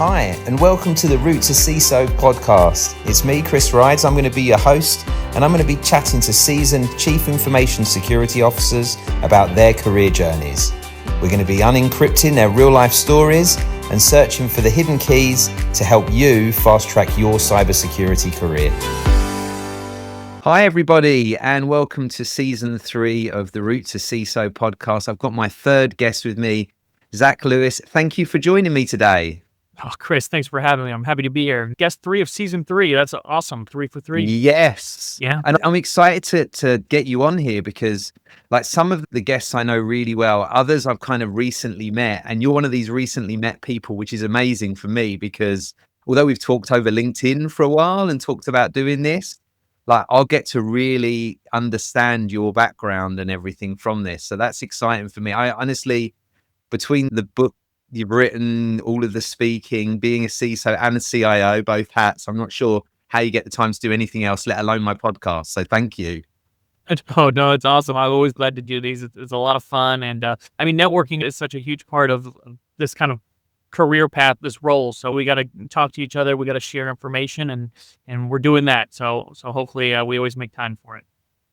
Hi, and welcome to the RootToCISO podcast. It's me, Chris Rides. I'm going to be your host, and I'm going to be chatting to seasoned Chief Information Security Officers about their career journeys. We're going to be unencrypting their real-life stories and searching for the hidden keys to help you fast-track your cybersecurity career. Hi, everybody, and welcome to Season 3 of the RootToCISO podcast. I've got my third guest with me, Zach Lewis. Thank you for joining me today. Oh, Chris, thanks for having me. I'm happy to be here. Guest 3 of Season 3. That's awesome. 3 for 3. Yes. Yeah. And I'm excited to get you on here because like some of the guests I know really well, others I've kind of recently met, and you're one of these recently met people, which is amazing for me because although we've talked over LinkedIn for a while and talked about doing this, like I'll get to really understand your background and everything from this. So that's exciting for me. I honestly, between the book you've written, all of the speaking, being a CISO and a CIO, both hats, I'm not sure how you get the time to do anything else, let alone my podcast. So thank you. Oh, no, it's awesome. I'm always glad to do these. It's a lot of fun. And networking is such a huge part of this kind of career path, this role. So we got to talk to each other. We got to share information and we're doing that. So hopefully we always make time for it.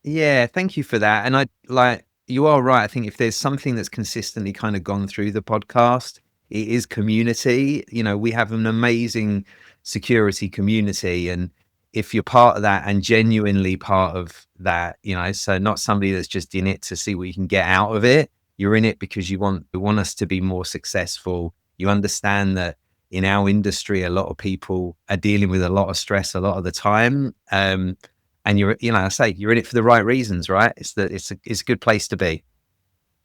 Yeah, thank you for that. And you are right. I think if there's something that's consistently kind of gone through the podcast, it is community. You know, we have an amazing security community, and if you're part of that and genuinely part of that, you know, so not somebody that's just in it to see what you can get out of it, you're in it because you want us to be more successful. You understand that in our industry, a lot of people are dealing with a lot of stress a lot of the time. And you're in it for the right reasons, right? It's a good place to be.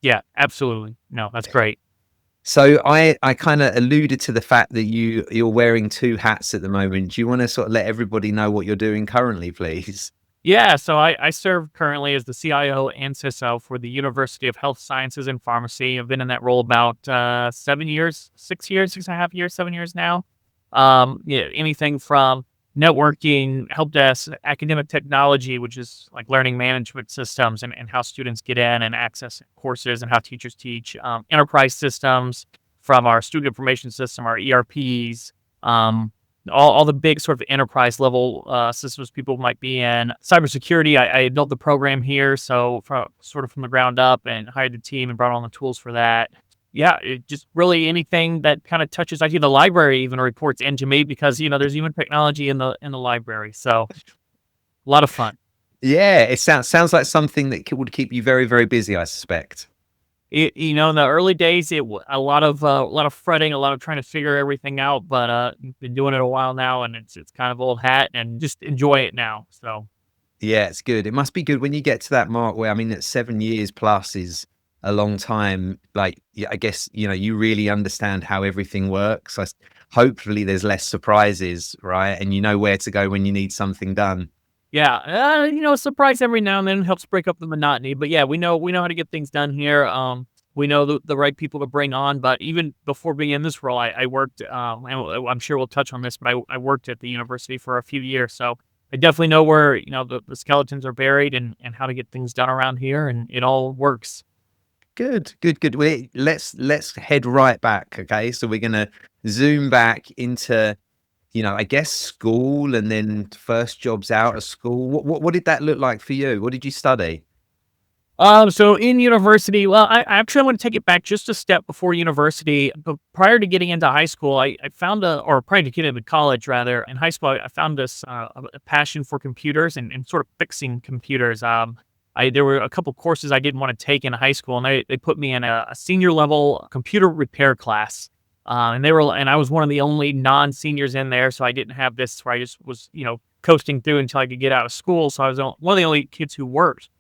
Yeah, absolutely. No, that's great. So I kind of alluded to the fact that you're wearing two hats at the moment. Do you want to sort of let everybody know what you're doing currently, please? Yeah, so I serve currently as the CIO and CISO for the University of Health Sciences and Pharmacy. I've been in that role about 7 years, 6.5 years, 7 years now. Anything from networking, help desk, academic technology, which is like learning management systems and how students get in and access courses and how teachers teach, enterprise systems from our student information system, our ERPs, all the big sort of enterprise level systems people might be in. Cybersecurity, I built the program here, so from the ground up and hired the team and brought on the tools for that. Yeah, it just really anything that kind of touches IT. The library even reports into me because, there's human technology in the library. So a lot of fun. Yeah, it sounds like something that would keep you very, very busy, I suspect. In the early days, a lot of fretting, a lot of trying to figure everything out. But been doing it a while now, and it's kind of old hat, and just enjoy it now. So yeah, it's good. It must be good when you get to that mark where that 7 years plus is a long time. Like, I guess you really understand how everything works. Hopefully, there's less surprises, right? And you know where to go when you need something done. Yeah, a surprise every now and then helps break up the monotony. But yeah, we know how to get things done here. We know the right people to bring on. But even before being in this role, I worked. And I'm sure we'll touch on this, but I worked at the university for a few years, so I definitely know where the skeletons are buried and how to get things done around here, and it all works. Good. Well, let's head right back. Okay, so we're gonna zoom back into I guess school and then first jobs out of school. What did that look like for you? What did you study? So in university, well, I want to take it back just a step before university. But prior to getting into high school, I found prior to getting into college, rather, in high school, I found this a passion for computers and sort of fixing computers. There were a couple courses I didn't want to take in high school, and they put me in a senior level computer repair class. And I was one of the only non-seniors in there, so I didn't have this where I just was, coasting through until I could get out of school. So I was one of the only kids who worked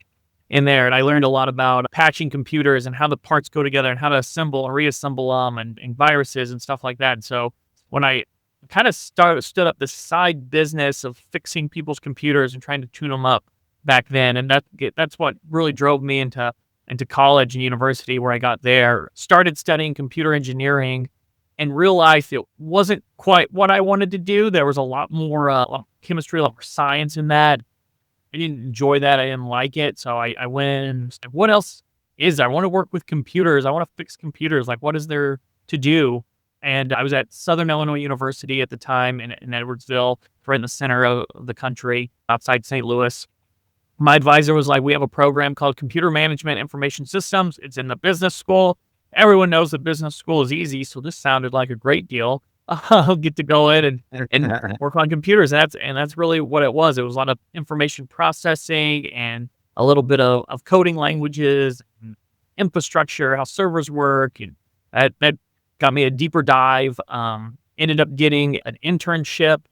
in there, and I learned a lot about patching computers and how the parts go together and how to assemble and reassemble them and viruses and stuff like that. And so when I kind of stood up this side business of fixing people's computers and trying to tune them up back then, and that's what really drove me into college and university, where I got there, started studying computer engineering, and realized it wasn't quite what I wanted to do. There was a lot more chemistry, a lot more science in that. I didn't enjoy that. I didn't like it. So I went and said, what else is there? I want to work with computers. I want to fix computers. Like, what is there to do? And I was at Southern Illinois University at the time in Edwardsville, right in the center of the country, outside St. Louis. My advisor was like, we have a program called Computer Management Information Systems. It's in the business school. Everyone knows that business school is easy, so this sounded like a great deal. I'll get to go in and work on computers. And that's really what it was. It was a lot of information processing and a little bit of coding languages, and infrastructure, how servers work. And that got me a deeper dive. Ended up getting an internship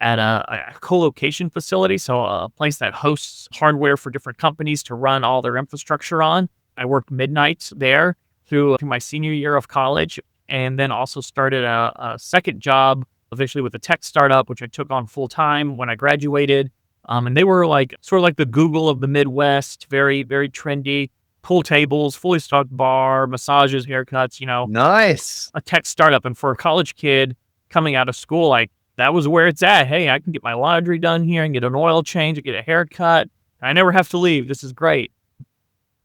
at a co-location facility, so a place that hosts hardware for different companies to run all their infrastructure on. I worked midnights there through my senior year of college, and then also started a second job eventually with a tech startup, which I took on full time when I graduated. And they were like sort of like the Google of the Midwest, very, very trendy, pool tables, fully stocked bar, massages, haircuts, Nice. a tech startup. And for a college kid coming out of school, like that was where it's at. Hey, I can get my laundry done here and get an oil change, and get a haircut. I never have to leave. This is great.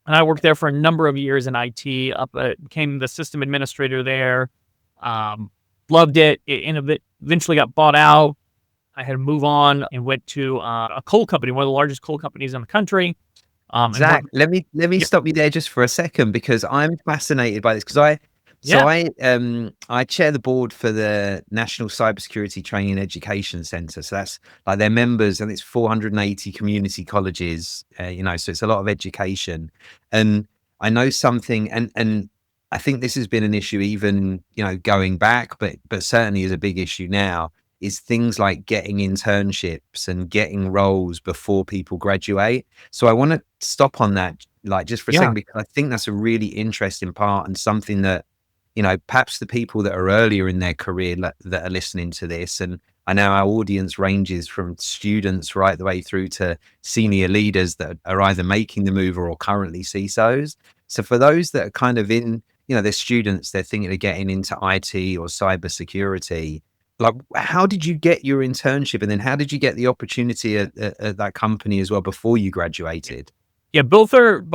And I worked there for a number of years in IT, became the system administrator there. Loved it. It eventually got bought out. I had to move on and went to a coal company, one of the largest coal companies in the country. Zach, let me Yeah. stop you there just for a second, because I'm fascinated by this, because I chair the board for the National Cybersecurity Training and Education Centre. So that's like their members, and it's 480 community colleges, so it's a lot of education. And I know something, and I think this has been an issue even, going back, but certainly is a big issue now, is things like getting internships and getting roles before people graduate. So I want to stop on that, like just for a Yeah. second, because I think that's a really interesting part, and something that, perhaps the people that are earlier in their career that are listening to this, and I know our audience ranges from students right the way through to senior leaders that are either making the move or currently CISOs. So for those that are kind of in, they're students, they're thinking of getting into IT or cybersecurity, like how did you get your internship, and then how did you get the opportunity at that company as well before you graduated? Yeah, both are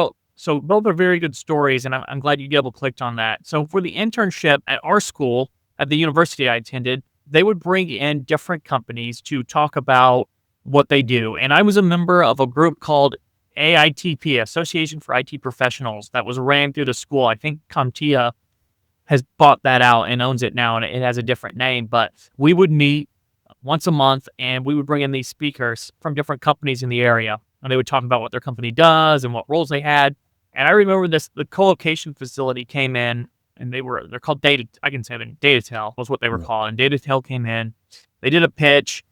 very good stories, and I'm glad you double clicked on that. So for the internship at our school, at the university I attended, they would bring in different companies to talk about what they do. And I was a member of a group called AITP, Association for IT Professionals, that was ran through the school. I think CompTIA has bought that out and owns it now, and it has a different name. But we would meet once a month, and we would bring in these speakers from different companies in the area, and they would talk about what their company does and what roles they had. And I remember the co-location facility came in, and they're called Datatel was what they were called. And Datatel came in, they did a pitch,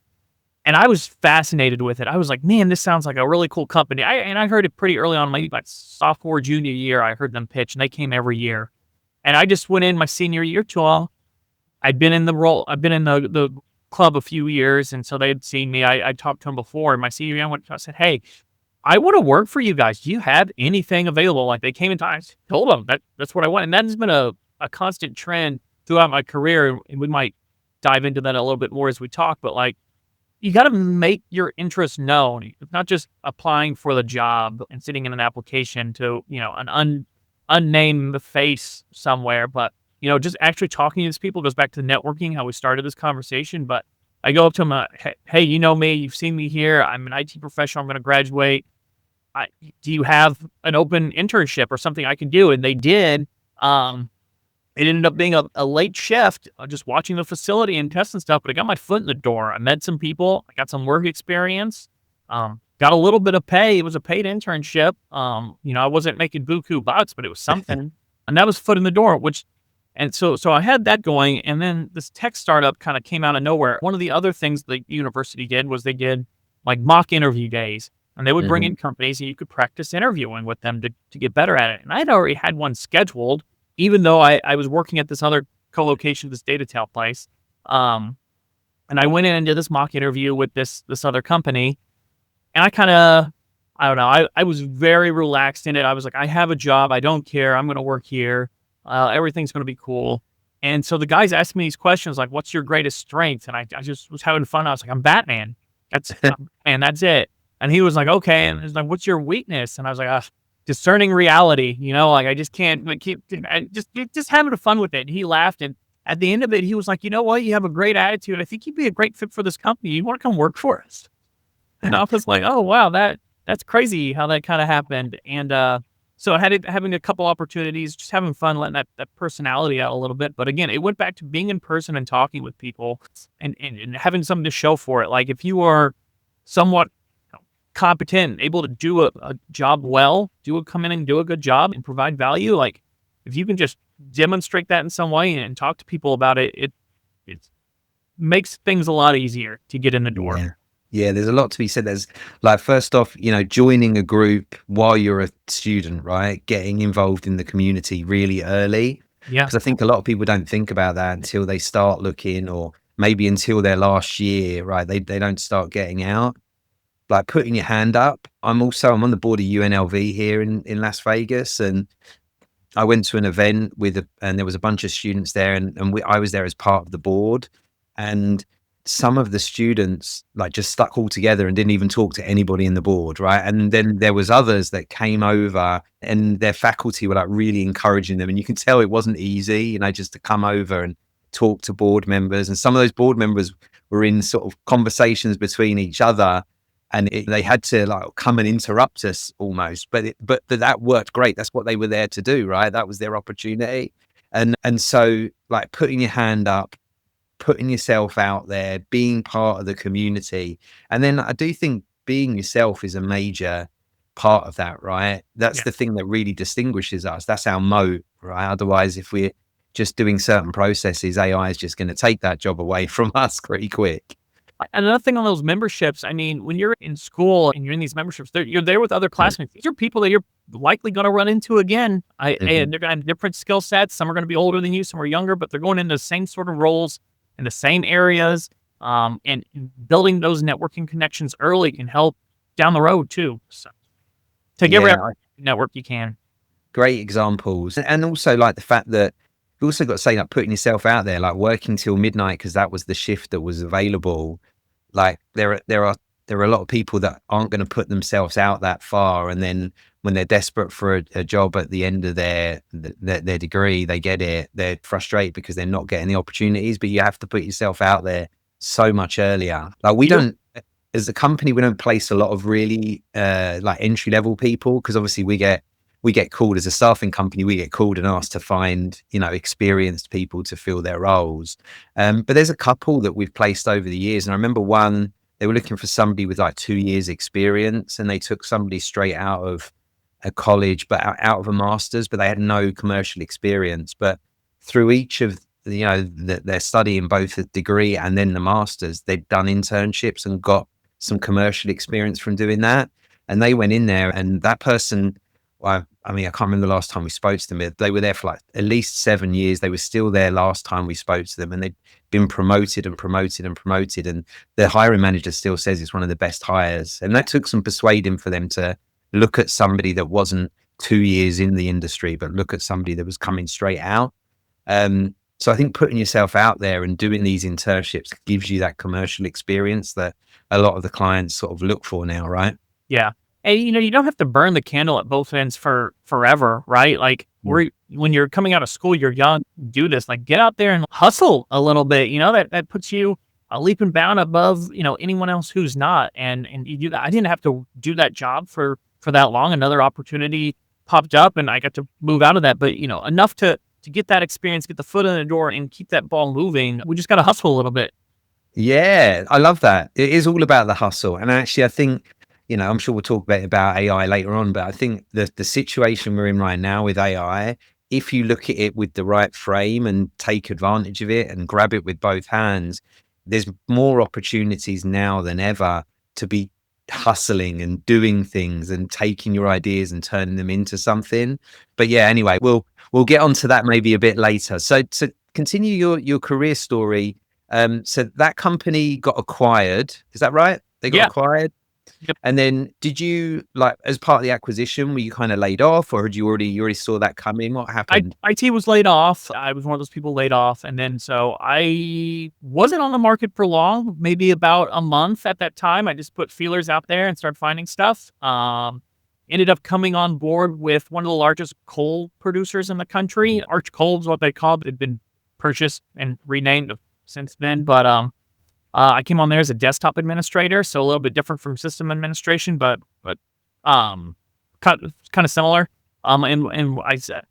and I was fascinated with it. I was like, man, this sounds like a really cool company. I heard it pretty early on, maybe my sophomore, junior year. I heard them pitch, and they came every year. And I just went in my senior year to all. I'd been in the club a few years, and so they had seen me. I talked to them before. In my senior year, I said, hey, I want to work for you guys. Do you have anything available? Like, they came in, I told them that's what I want. And that has been a constant trend throughout my career. And we might dive into that a little bit more as we talk, but like, you got to make your interest known. It's not just applying for the job and sitting in an application to, an unnamed face somewhere, but, just actually talking to these people. Goes back to networking, how we started this conversation. But I go up to them, hey, you know me, you've seen me here. I'm an IT professional. I'm going to graduate. Do you have an open internship or something I can do? And they did. It ended up being a late shift, just watching the facility and testing stuff, but I got my foot in the door. I met some people. I got some work experience, got a little bit of pay. It was a paid internship. I wasn't making buku bucks, but it was something. And that was foot in the door, so I had that going. And then this tech startup kind of came out of nowhere. One of the other things the university did was they did like mock interview days. And they would bring in companies, and you could practice interviewing with them to get better at it. And I'd already had one scheduled, even though I was working at this other co-location, this Datatel place. And I went in and did this mock interview with this other company. And I don't know, I was very relaxed in it. I was like, I have a job. I don't care. I'm going to work here. Everything's going to be cool. And so the guys asked me these questions like, what's your greatest strength? And I just was having fun. I was like, I'm Batman. That's it. And he was like, okay. And he's like, what's your weakness? And I was like, discerning reality, like I just can't keep just having fun with it. And he laughed, and at the end of it, he was like, "You know what? You have a great attitude. I think you'd be a great fit for this company. You want to come work for us?" And I was like, "Oh wow, that's crazy how that kind of happened." And so I having a couple opportunities, just having fun, letting that personality out a little bit. But again, it went back to being in person and talking with people, and having something to show for it. Like if you are somewhat competent, able to do a job well, come in and do a good job and provide value. Like if you can just demonstrate that in some way and talk to people about it, it makes things a lot easier to get in the door. Yeah. Yeah, there's a lot to be said. There's like, first off, joining a group while you're a student, right? Getting involved in the community really early. Yeah. Because I think a lot of people don't think about that until they start looking, or maybe until their last year, right? They don't start getting out. Like putting your hand up. I'm on the board of UNLV here in Las Vegas, and I went to an event and there was a bunch of students there, and I was there as part of the board, and some of the students like just stuck all together and didn't even talk to anybody in the board, right? And then there was others that came over, and their faculty were like really encouraging them, and you can tell it wasn't easy, just to come over and talk to board members. And some of those board members were in sort of conversations between each other, and they had to like come and interrupt us almost, but that worked great. That's what they were there to do, right? That was their opportunity. And so like putting your hand up, putting yourself out there, being part of the community. And then I do think being yourself is a major part of that, right? That's the thing that really distinguishes us. That's our moat, right? Otherwise, if we're just doing certain processes, AI is just going to take that job away from us pretty quick. Another thing on those memberships, I mean, when you're in school and you're in these memberships, you're there with other classmates. These are people that you're likely going to run into again. And they're going to have different skill sets. Some are going to be older than you, some are younger, but they're going into the same sort of roles in the same areas. And building those networking connections early can help down the road too. So take every network you can. Great examples. And also like the fact that you also got to say, like putting yourself out there, like working till midnight because that was the shift that was available. Like there are a lot of people that aren't going to put themselves out that far, and then when they're desperate for a job at the end of their degree, they get it. They're frustrated because they're not getting the opportunities. But you have to put yourself out there so much earlier. Like we don't, as a company, we don't place a lot of really like entry level people, because obviously we get called as a staffing company. We get called and asked to find, experienced people to fill their roles. But there's a couple that we've placed over the years. And I remember one, they were looking for somebody with like 2 years experience, and they took somebody straight out of a college, but out of a master's, but they had no commercial experience. But through each of their study in both the degree and then the master's, they'd done internships and got some commercial experience from doing that. And they went in there, and that person, well, I mean, I can't remember the last time we spoke to them. They were there for like at least 7 years. They were still there last time we spoke to them, and they'd been promoted and promoted and promoted. And the hiring manager still says it's one of the best hires. And that took some persuading for them to look at somebody that wasn't 2 years in the industry, but look at somebody that was coming straight out. So I think putting yourself out there and doing these internships gives you that commercial experience that a lot of the clients sort of look for now, right? Yeah. And, you don't have to burn the candle at both ends forever, right? Like when you're coming out of school, you're young, do this, like get out there and hustle a little bit, that puts you a leap and bound above, anyone else who's not. And you do that. I didn't have to do that job for that long. Another opportunity popped up and I got to move out of that, but enough to get that experience, get the foot in the door and keep that ball moving. We just got to hustle a little bit. Yeah, I love that. It is all about the hustle. And actually, I think, I'm sure we'll talk about AI later on, but I think the situation we're in right now with AI, if you look at it with the right frame and take advantage of it and grab it with both hands, there's more opportunities now than ever to be hustling and doing things and taking your ideas and turning them into something. But yeah, anyway, we'll get onto that maybe a bit later. So to continue your career story, so that company got acquired, is that right? They got acquired. Yep. And then did you, like, as part of the acquisition, were you kind of laid off, or had you already saw that coming? What happened? IT was laid off. I was one of those people laid off. And then so I wasn't on the market for long, maybe about a month at that time. I just put feelers out there and started finding stuff. Ended up coming on board with one of the largest coal producers in the country. Arch Coal is what they called it. Had been purchased and renamed since then. But I came on there as a desktop administrator, so a little bit different from system administration, but um, kind of similar. And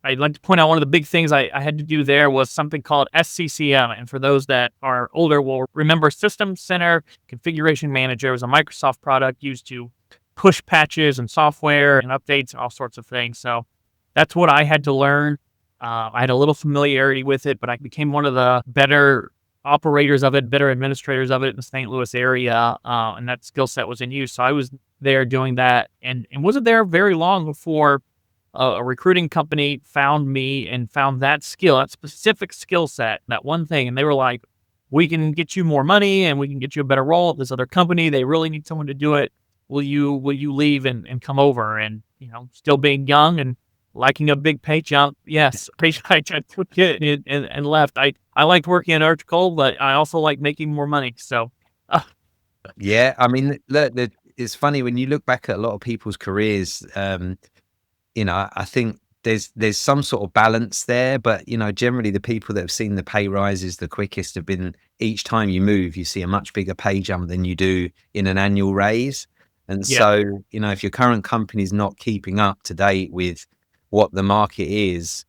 I'd like to point out one of the big things I had to do there was something called SCCM. And for those that are older will remember System Center Configuration Manager. It was a Microsoft product used to push patches and software and updates and all sorts of things. So that's what I had to learn. I had a little familiarity with it, but I became one of the better operators of it, better administrators of it in the St. Louis area. And that skill set was in use. So I was there doing that and wasn't there very long before a recruiting company found me and found that skill, that specific skill set, that one thing. And they were like, we can get you more money and we can get you a better role at this other company. They really need someone to do it. Will you leave and come over? And, still being young and liking a big pay jump. Yes. I took it and left. I liked working at Electrical, but I also like making more money. So, Yeah, I mean, look, it's funny when you look back at a lot of people's careers. I think there's some sort of balance there, but generally the people that have seen the pay rises the quickest have been each time you move, you see a much bigger pay jump than you do in an annual raise. And yeah. so, if your current company is not keeping up to date with what the market is,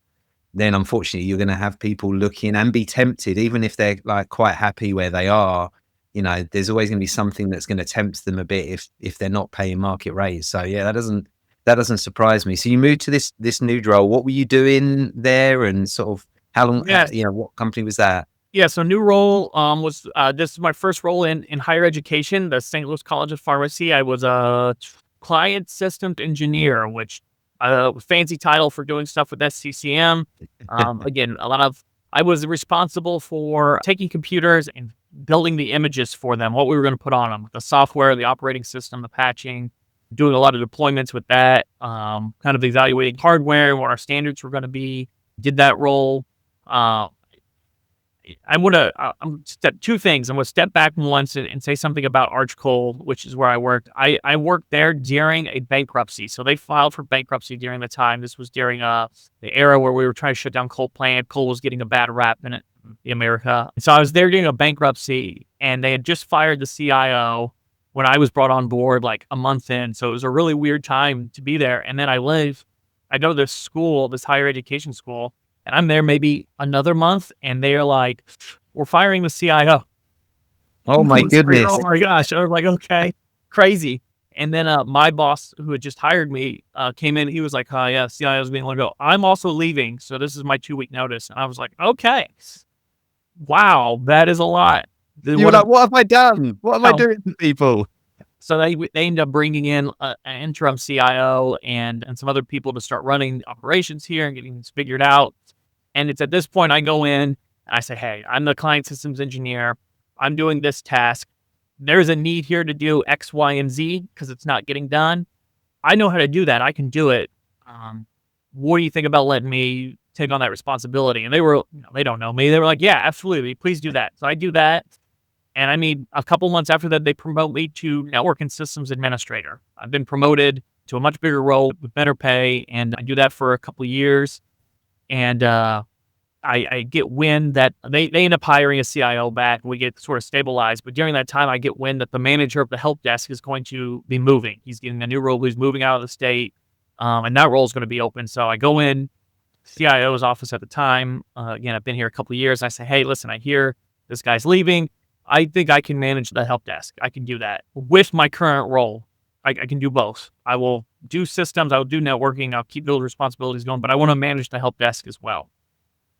then unfortunately you're going to have people looking and be tempted, even if they're like quite happy where they are. There's always going to be something that's going to tempt them a bit if they're not paying market raise. So yeah, that doesn't surprise me. So you moved to this new role. What were you doing there, and sort of how long? Yes. What company was that? Yeah, so new role was this is my first role in higher education, the St. Louis College of Pharmacy. I was a client systems engineer, which fancy title for doing stuff with SCCM. Again, I was responsible for taking computers and building the images for them, what we were going to put on them, the software, the operating system, the patching, doing a lot of deployments with that, kind of evaluating hardware, what our standards were going to be. Did that role. Two things. I'm going to step back once and say something about Archcold, which is where I worked. I worked there during a bankruptcy. So they filed for bankruptcy during the time. This was during the era where we were trying to shut down coal plant. Coal was getting a bad rap in America. So I was there during a bankruptcy, and they had just fired the CIO when I was brought on board like a month in. So it was a really weird time to be there. And then I go to this school, this higher education school, and I'm there maybe another month, and they're like, we're firing the CIO. Oh my goodness. Oh my gosh. I was like, okay, crazy. And then my boss who had just hired me came in. He was like, oh yeah, CIO is being let go. I'm also leaving. So this is my 2-week notice. And I was like, okay, wow, that is a lot. You were like, what have I done? What am I doing to people? So they ended up bringing in an interim CIO and some other people to start running operations here and getting this figured out. And it's at this point I go in and I say, hey, I'm the client systems engineer. I'm doing this task. There's a need here to do X, Y, and Z because it's not getting done. I know how to do that. I can do it. What do you think about letting me take on that responsibility? And they were, they don't know me. They were like, yeah, absolutely. Please do that. So I do that. And I mean, a couple months after that, they promote me to network and systems administrator. I've been promoted to a much bigger role with better pay. And I do that for a couple of years. And I get wind that they end up hiring a CIO back. We get sort of stabilized. But during that time, I get wind that the manager of the help desk is going to be moving. He's getting a new role. He's moving out of the state. And that role is going to be open. So I go in CIO's office at the time. Again, I've been here a couple of years. I say, hey, listen, I hear this guy's leaving. I think I can manage the help desk. I can do that with my current role. I can do both. I will do systems. I will do networking. I'll keep those responsibilities going, but I want to manage the help desk as well.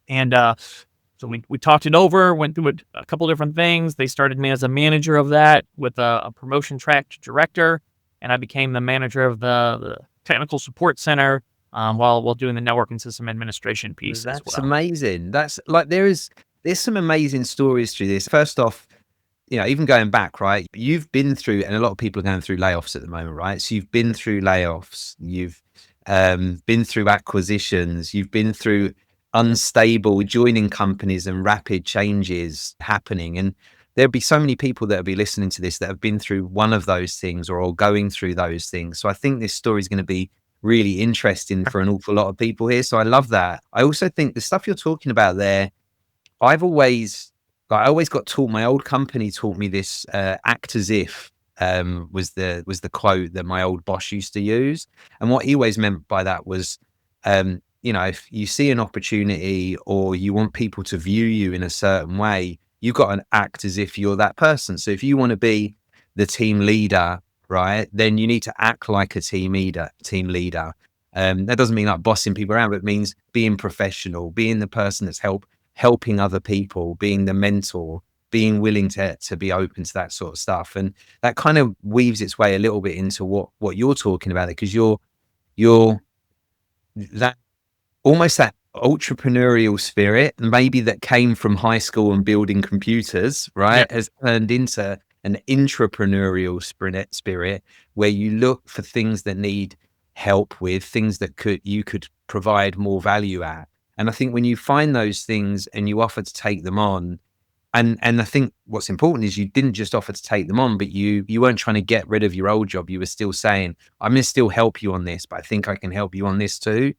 And so we talked it over, went through a couple different things. They started me as a manager of that with a promotion track to director, and I became the manager of the technical support center while doing the network and system administration piece. That's amazing. That's like there's some amazing stories through this. First off, even going back, right? You've been through, and a lot of people are going through layoffs at the moment, right? So you've been through layoffs, you've been through acquisitions, you've been through unstable joining companies and rapid changes happening. And there'll be so many people that'll be listening to this that have been through one of those things or going through those things. So I think this story is going to be really interesting for an awful lot of people here. So I love that. I also think the stuff you're talking about there, I've always, I always got taught. My old company taught me this. Act as if was the quote that my old boss used to use, and what he always meant by that was, if you see an opportunity or you want people to view you in a certain way, you've got to act as if you're that person. So if you want to be the team leader, right, then you need to act like a team leader. That doesn't mean like bossing people around, but it means being professional, being the person that's helping other people, being the mentor, being willing to be open to that sort of stuff. And that kind of weaves its way a little bit into what you're talking about, because you're that almost that entrepreneurial spirit, maybe that came from high school and building computers, Yeah. right, has turned into an intrapreneurial spirit where you look for things that need help with, things that you could provide more value at. And I think when you find those things and you offer to take them on, and I think what's important is you didn't just offer to take them on, but you weren't trying to get rid of your old job. You were still saying, I'm going to still help you on this, but I think I can help you on this too.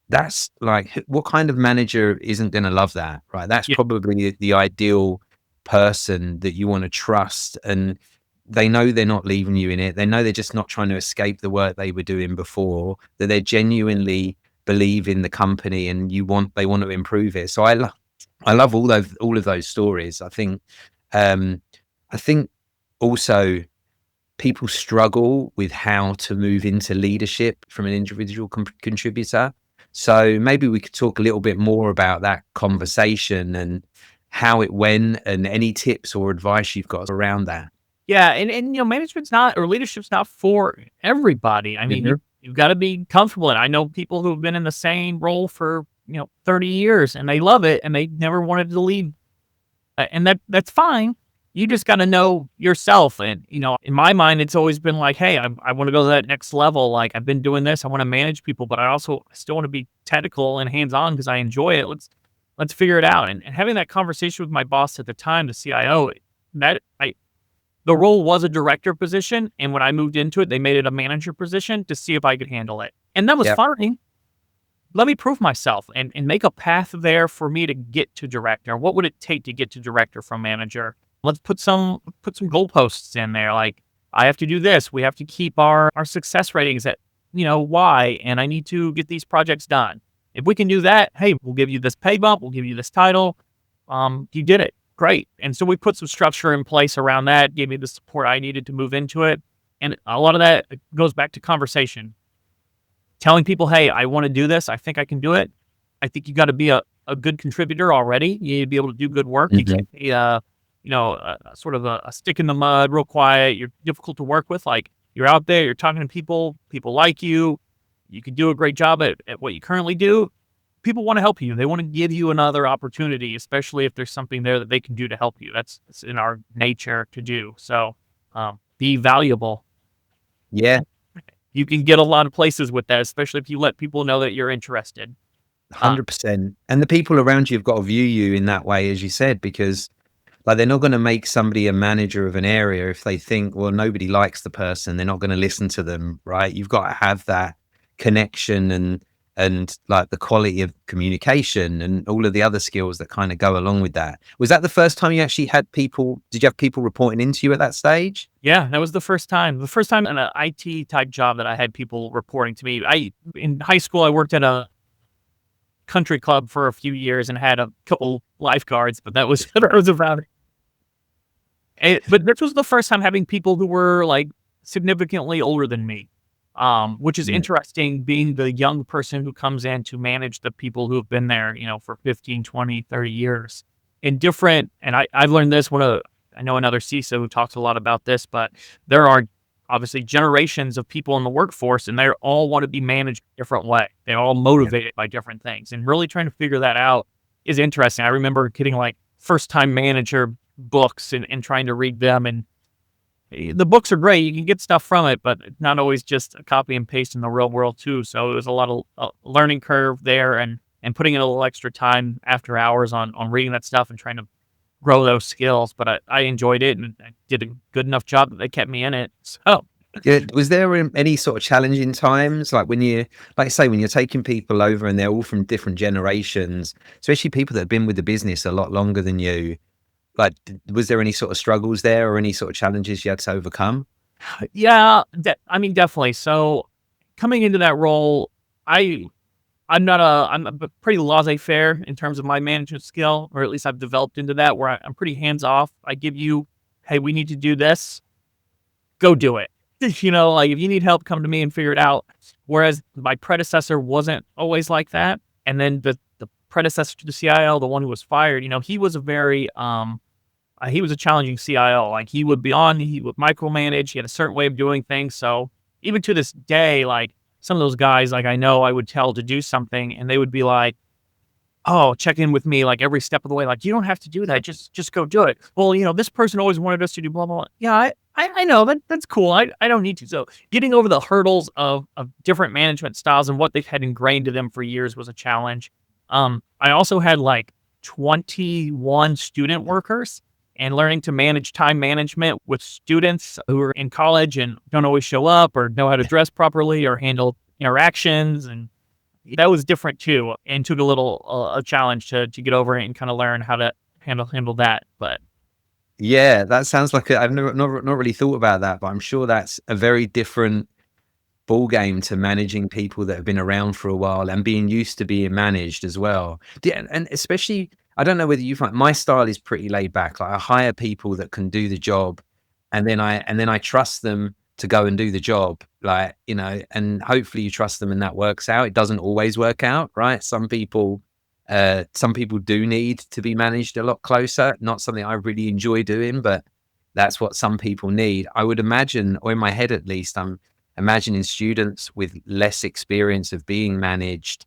That's like, what kind of manager isn't going to love that, right? That's Yeah. probably the ideal person that you want to trust. And they know they're not leaving you in it. They know they're just not trying to escape the work they were doing before, that they genuinely believe in the company and they want to improve it. So I love all of those stories. Um, I think also people struggle with how to move into leadership from an individual contributor. So maybe we could talk a little bit more about that conversation and how it went, and any tips or advice you've got around that. Yeah, and management's not, or leadership's not for everybody. I mean, Mhm. you've got to be comfortable. And I know people who've been in the same role for 30 years and they love it and they never wanted to leave. And that's fine. You just got to know yourself. And in my mind, it's always been like, hey, I want to go to that next level. Like, I've been doing this. I want to manage people, but I still want to be technical and hands on because I enjoy it. Let's figure it out. And having that conversation with my boss at the time, the CIO, that I the role was a director position, and when I moved into it, they made it a manager position to see if I could handle it. And that was Yep. fine. Let me prove myself and make a path there for me to get to director. What would it take to get to director from manager? Let's put some goalposts in there. Like, I have to do this. We have to keep our success ratings at Y, and I need to get these projects done. If we can do that, hey, we'll give you this pay bump. We'll give you this title. You did it. Great. And so we put some structure in place around that, gave me the support I needed to move into it. And a lot of that goes back to conversation. Telling people, hey, I want to do this. I think I can do it. I think you got to be a good contributor already. You need to be able to do good work. You Mhm. can't be sort of a stick in the mud, real quiet. You're difficult to work with. Like, you're out there, you're talking to people like you can do a great job at what you currently do. People want to help you. They want to give you another opportunity, especially if there's something there that they can do to help you. It's in our nature to do. So be valuable. Yeah, You can get a lot of places with that, especially if you let people know that you're interested. Uh, 100%. And the people around you have got to view you in that way, as you said, because like, they're not going to make somebody a manager of an area if they think, well, nobody likes the person. They're not going to listen to them, right? You've got to have that connection and like the quality of communication and all of the other skills that kind of go along with that. Was that the first time you actually had people? Did you have people reporting into you at that stage? yeah, that was the first time. The first time in an IT type job that I had people reporting to me. In high school, I worked at a country club for a few years and had a couple lifeguards, but that was that was about it. But this was the first time having people who were like significantly older than me, which is Yeah. interesting, being the young person who comes in to manage the people who have been there, for 15, 20, 30 years. And I've learned this I know another CISO who talks a lot about this, but there are obviously generations of people in the workforce and they all want to be managed a different way. They're all Yeah. motivated by different things, and really trying to figure that out is interesting. I remember getting like first time manager books and trying to read them, and the books are great. You can get stuff from it, but it's not always just a copy and paste in the real world too. So it was a lot of learning curve there, and putting in a little extra time after hours on reading that stuff and trying to grow those skills. But I enjoyed it, and I did a good enough job that they kept me in it. So Yeah, was there any sort of challenging times, like when you, like I say, when you're taking people over and they're all from different generations, especially people that have been with the business a lot longer than you? Like, was there any sort of struggles there or any sort of challenges you had to overcome? Yeah, I mean, definitely. So coming into that role, I I'm a pretty laissez-faire in terms of my management skill, or at least I've developed into that where I'm pretty hands off. I give you, hey, we need to do this, go do it. Like if you need help, come to me and figure it out. Whereas my predecessor wasn't always like that. And then the predecessor to the CIO, the one who was fired, he was a very he was a challenging CIO. Like he would micromanage. He had a certain way of doing things. So even to this day, like some of those guys, like I know I would tell to do something, and they would be like, "Oh, check in with me like every step of the way. Like you don't have to do that. Just go do it." Well, this person always wanted us to do blah blah. Blah. Yeah, I know that's cool. I don't need to. So getting over the hurdles of different management styles and what they've had ingrained to them for years was a challenge. I also had like 21 student workers, and learning to manage time management with students who are in college and don't always show up or know how to dress properly or handle interactions. And that was different too, and took a little a challenge to get over it and kind of learn how to handle that. But Yeah, that sounds like I've never not really thought about that, but I'm sure that's a very different ball game to managing people that have been around for a while and being used to being managed as well. Yeah, and especially, I don't know whether you find my style is pretty laid back. Like I hire people that can do the job, and then I trust them to go and do the job. Like and hopefully you trust them and that works out. It doesn't always work out, right? Some people do need to be managed a lot closer. Not something I really enjoy doing, but that's what some people need. I would imagine, or in my head at least, I'm imagining students with less experience of being managed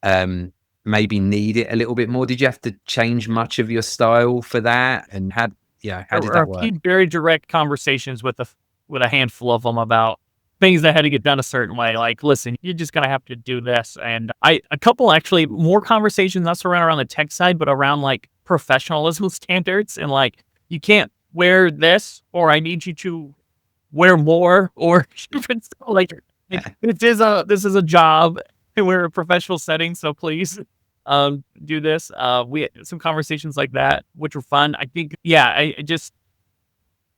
um, maybe need it a little bit more. Did you have to change much of your style for that? And how there did were that a work? few very direct conversations with a handful of them about things that had to get done a certain way. Like, listen, you're just gonna have to do this. And a couple actually more conversations, not so around the tech side, but around like professionalism standards and like you can't wear this, or I need you to wear more, or different stuff. Like this is a job and we're a professional setting, so please do this. We had some conversations like that, which were fun. I think, yeah,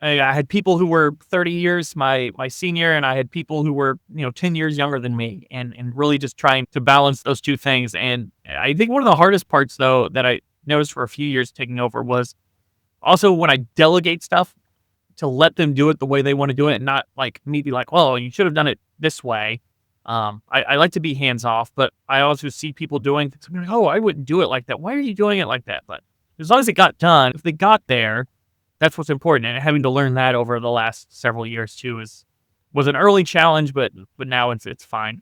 I had people who were 30 years my senior, and I had people who were 10 years younger than me, and really just trying to balance those two things. And I think one of the hardest parts though that I noticed for a few years taking over was also when I delegate stuff, to let them do it the way they want to do it, and not like me be like, well, you should have done it this way. I like to be hands off, but I also see people doing things. I'm like, oh, I wouldn't do it like that. Why are you doing it like that? But as long as it got done, if they got there, that's what's important. And having to learn that over the last several years too was an early challenge, but now it's fine.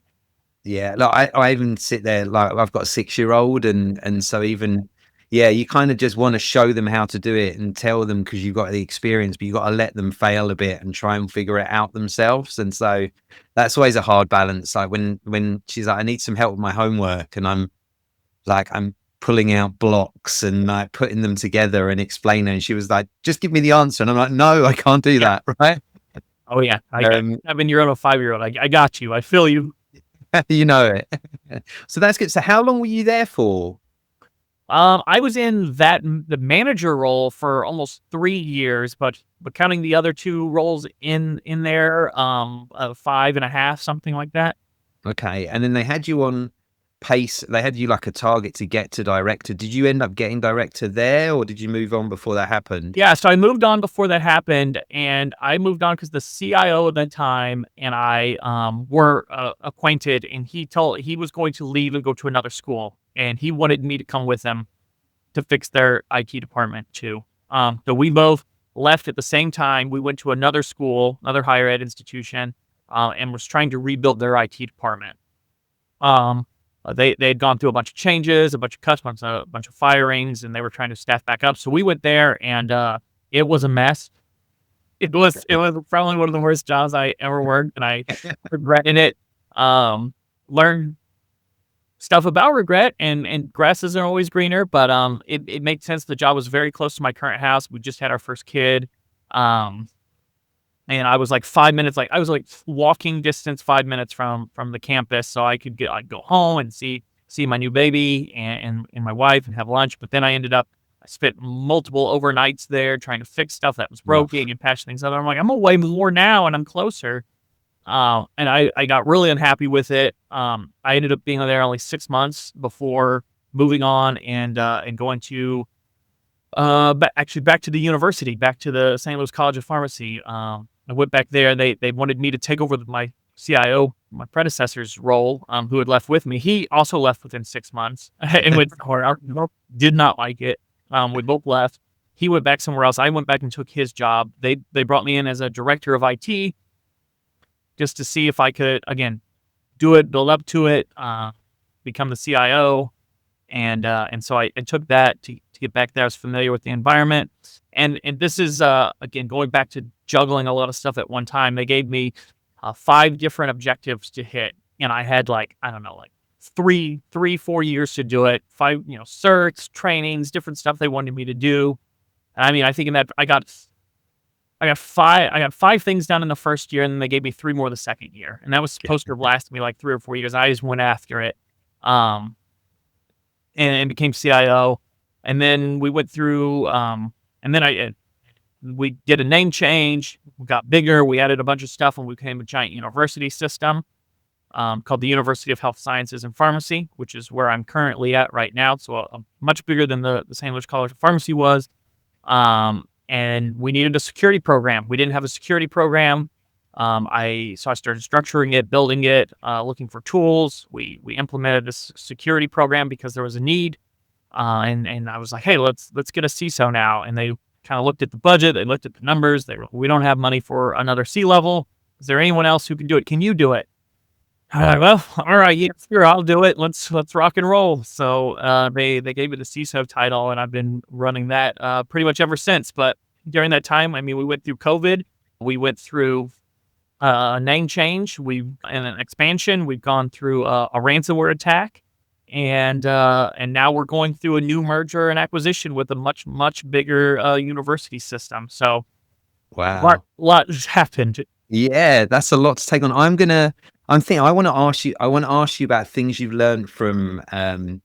Yeah, like I even sit there, like I've got a 6-year-old, and so even yeah, you kind of just want to show them how to do it and tell them because you've got the experience, but you got to let them fail a bit and try and figure it out themselves. And so that's always a hard balance. Like when she's like, I need some help with my homework, and I'm pulling out blocks and like putting them together and explaining. And she was like, just give me the answer. And I'm like, no, I can't do Yeah. that. Right. Oh yeah. Um, I've been your own 5-year-old. I got you. I feel you. you know it. So that's good. So how long were you there for? I was in the manager role for almost 3 years, but counting the other two roles in there, 5.5, something like that. Okay, and then they had you on pace. They had you like a target to get to director. Did you end up getting director there, or did you move on before that happened? Yeah, so I moved on before that happened, and I moved on because the CIO at that time and I were acquainted, and he was going to leave and go to another school, and he wanted me to come with him to fix their IT department too. So we both left at the same time. We went to another school, another higher ed institution, and was trying to rebuild their IT department. Um, they had gone through a bunch of changes, a bunch of cuts, a bunch of firings, and they were trying to staff back up. So we went there, and it was a mess. It was probably one of the worst jobs I ever worked, and I regretted it. Learned stuff about regret, and grass isn't always greener, but it made sense. The job was very close to my current house. We just had our first kid. Um, and I was like 5 minutes, like I was like walking distance, 5 minutes from the campus, so I'd go home and see my new baby and my wife and have lunch. But then I spent multiple overnights there trying to fix stuff that was broken and patch things up. I'm like, I'm away more now and I'm closer. And I got really unhappy with it. I ended up being there only 6 months before moving on and going to back to the university, back to the St. Louis College of Pharmacy. I went back there. They wanted me to take over my CIO, my predecessor's role, who had left with me. He also left within 6 months and did not like it. We both left. He went back somewhere else. I went back and took his job. They brought me in as a director of IT just to see if I could, again, do it, build up to it, become the CIO. And so I took that to get back there. I was familiar with the environment. And this is, again, going back to juggling a lot of stuff at one time. They gave me 5 different objectives to hit. And I had like 4 years to do it. 5, certs, trainings, different stuff they wanted me to do. I mean, I think in that I got 5 things done in the first year, and then they gave me 3 more the second year. And that was supposed to last me like 3 or 4 years. I just went after it. And became CIO. And then we went through, and then we did a name change. We got bigger. We added a bunch of stuff, and we became a giant university system called the University of Health Sciences and Pharmacy, which is where I'm currently at right now. So much bigger than the St. Louis College of Pharmacy was. And we needed a security program. We didn't have a security program. I started structuring it, building it, looking for tools. We implemented a security program because there was a need. And I was like, hey, let's get a CISO now. And they kind of looked at the budget. They looked at the numbers. They were like, we don't have money for another C-level. Is there anyone else who can do it? Can you do it? I'm like, well, all right, yeah, sure, I'll do it. Let's rock and roll. So they gave me the CISO title, and I've been running that pretty much ever since. But during that time, I mean, we went through COVID. We went through a name change. And an expansion. We've gone through a ransomware attack. And now we're going through a new merger and acquisition with a much, much bigger university system. So wow, a lot has happened. Yeah, that's a lot to take on. I want to ask you about things you've learned from that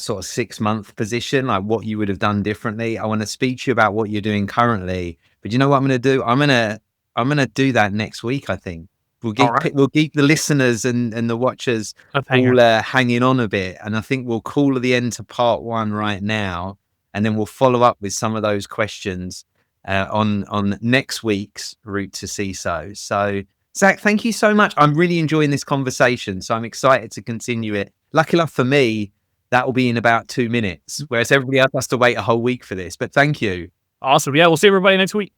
sort of 6-month position, like what you would have done differently. I want to speak to you about what you're doing currently. But you know what I'm going to do? I'm going to do that next week, I think. We'll keep the listeners and the watchers all hanging on a bit. And I think we'll call the end to part 1 right now. And then we'll follow up with some of those questions on next week's Root to CISO. So, Zach, thank you so much. I'm really enjoying this conversation. So I'm excited to continue it. Lucky enough for me, that will be in about 2 minutes, whereas everybody else has to wait a whole week for this. But thank you. Awesome. Yeah, we'll see everybody next week.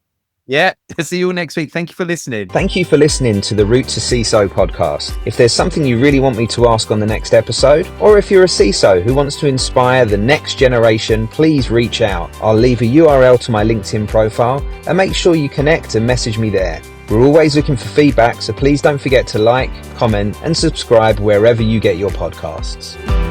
Yeah, see you all next week. Thank you for listening. Thank you for listening to the Root to CISO podcast. If there's something you really want me to ask on the next episode, or if you're a CISO who wants to inspire the next generation, please reach out. I'll leave a URL to my LinkedIn profile and make sure you connect and message me there. We're always looking for feedback, so please don't forget to like, comment, and subscribe wherever you get your podcasts.